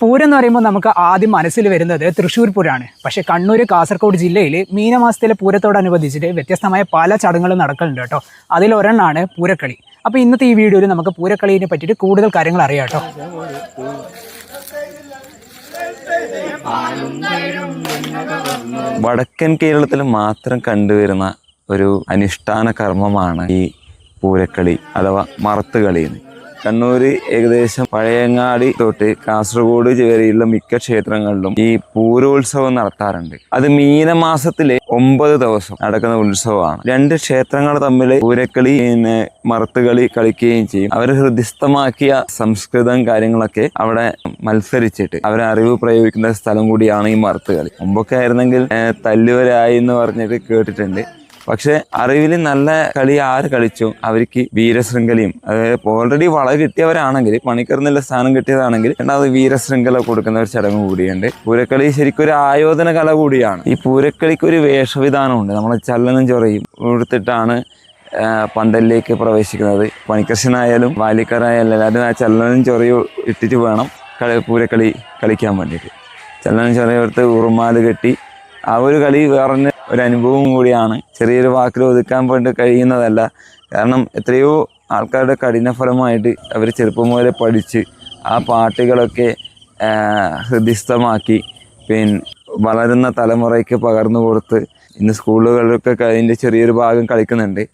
പൂരം എന്ന് പറയുമ്പോൾ നമുക്ക് ആദ്യം മനസ്സിൽ വരുന്നത് തൃശ്ശൂർ പൂരമാണ്. പക്ഷേ കണ്ണൂർ, കാസർഗോഡ് ജില്ലയിൽ മീനമാസത്തിലെ പൂരത്തോടനുബന്ധിച്ചിട്ട് വ്യത്യസ്തമായ പല ചടങ്ങുകളും നടക്കുന്നുണ്ട് കേട്ടോ. അതിലൊരെണ്ണമാണ് പൂരക്കളി. അപ്പോൾ ഇന്നത്തെ ഈ വീഡിയോയിൽ നമുക്ക് പൂരക്കളിയെ പറ്റിയിട്ട് കൂടുതൽ കാര്യങ്ങൾ അറിയാം കേട്ടോ. വടക്കൻ കേരളത്തിൽ മാത്രം കണ്ടുവരുന്ന ഒരു അനുഷ്ഠാന കർമ്മമാണ് ഈ പൂരക്കളി അഥവാ മറത്തുകളി. കണ്ണൂർ ഏകദേശം പഴയങ്ങാടി തൊട്ട് കാസർഗോഡ് വരെയുള്ള മിക്ക ക്ഷേത്രങ്ങളിലും ഈ പൂരോത്സവം നടത്താറുണ്ട്. അത് മീനമാസത്തിലെ 9 ദിവസം നടക്കുന്ന ഉത്സവമാണ്. 2 ക്ഷേത്രങ്ങൾ തമ്മിൽ പൂരക്കളി മറത്തുകളി കളിക്കുകയും ചെയ്യും. അവർ ഹൃദിസ്ഥമാക്കിയ സംസ്കൃതം കാര്യങ്ങളൊക്കെ അവിടെ മത്സരിച്ചിട്ട് അവരെ അറിവ് പ്രയോഗിക്കുന്ന സ്ഥലം കൂടിയാണ് ഈ മറത്തുകളി. മുമ്പൊക്കെ ആയിരുന്നെങ്കിൽ തല്ലുവരായി എന്ന് പറഞ്ഞിട്ട് കേട്ടിട്ടുണ്ട്. പക്ഷെ അറിവിൽ നല്ല കളി ആര് കളിച്ചു അവർക്ക് വീരശൃംഖലയും, അതായത് ഓൾറെഡി വള കിട്ടിയവരാണെങ്കിൽ പണിക്കറിനുള്ള സ്ഥാനം കിട്ടിയതാണെങ്കിൽ രണ്ടാമത് വീരശൃംഖല കൊടുക്കുന്ന ഒരു ചടങ്ങ് കൂടിയുണ്ട്. പൂരക്കളി ശരിക്കും ഒരു ആയോധന കല കൂടിയാണ്. ഈ പൂരക്കളിക്ക് ഒരു വേഷവിധാനമുണ്ട്. നമ്മൾ ചല്ലനും ചൊറയും കൊടുത്തിട്ടാണ് പന്തലിലേക്ക് പ്രവേശിക്കുന്നത്. പണിക്കർശനായാലും ബാല്യക്കാരായാലും എല്ലാവരും ആ ചല്ലനും ചൊറയും ഇട്ടിട്ട് വേണം പൂരക്കളി കളിക്കാൻ വേണ്ടിയിട്ട്. ചല്ലനും ചൊറയും എടുത്ത് ഉറുമാല് കെട്ടി ആ ഒരു കളി വേറെ ഒരു അനുഭവം കൂടിയാണ്. ചെറിയൊരു വാക്കിൽ ഒതുക്കാൻ വേണ്ടി കഴിയുന്നതല്ല. കാരണം എത്രയോ ആൾക്കാരുടെ കഠിനഫലമായിട്ട് അവർ ചെറുപ്പം മുതലേ പഠിച്ച് ആ പാട്ടുകളൊക്കെ ഹൃദിസ്ഥമാക്കി വളരുന്ന തലമുറയ്ക്ക് പകർന്നു കൊടുത്ത് ഇന്ന് സ്കൂളുകളിലൊക്കെ അതിൻ്റെ ചെറിയൊരു ഭാഗം കളിക്കുന്നുണ്ട്.